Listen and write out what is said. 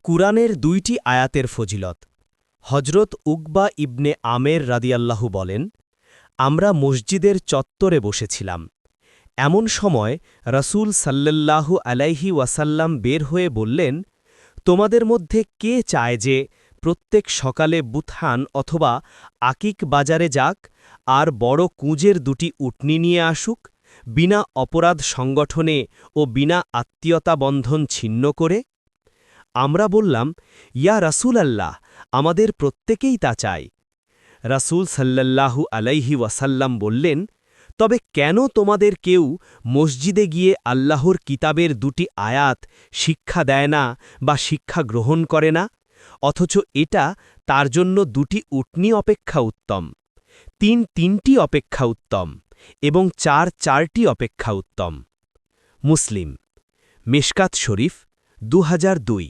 কুরআনের ২টি আয়াতের ফজিলত। হজরত উকবা ইবনে আমের রাদিয়াল্লাহু বলেন, আমরা মসজিদের চত্বরে বসেছিলাম। এমন সময় রাসূল সাল্লাল্লাহু আলাইহি ওয়াসাল্লাম বের হয়ে বললেন, তোমাদের মধ্যে কে চায় যে প্রত্যেক সকালে বুতহান অথবা আকিক বাজারে যাক আর বড় কুঁজের ২টি উটনি নিয়ে আসুক, বিনা অপরাধ সংগঠনে ও বিনা আত্মীয়তা বন্ধন ছিন্ন করে? আমরা বললাম, ইয়া রাসূল আল্লাহ, আমাদের প্রত্যেকেই তা চাই। রাসূল সাল্লাল্লাহু আলাইহি ওয়াসাল্লাম বললেন, তবে কেন তোমাদের কেউ মসজিদে গিয়ে আল্লাহর কিতাবের ২টি আয়াত শিক্ষা দেয় না বা শিক্ষা গ্রহণ করে না, অথচ এটা তার জন্য ২টি উটনি অপেক্ষা উত্তম, ৩টি অপেক্ষা উত্তম এবং ৪টি অপেক্ষা উত্তম? মুসলিম, মিশকাত শরীফ ২০০২।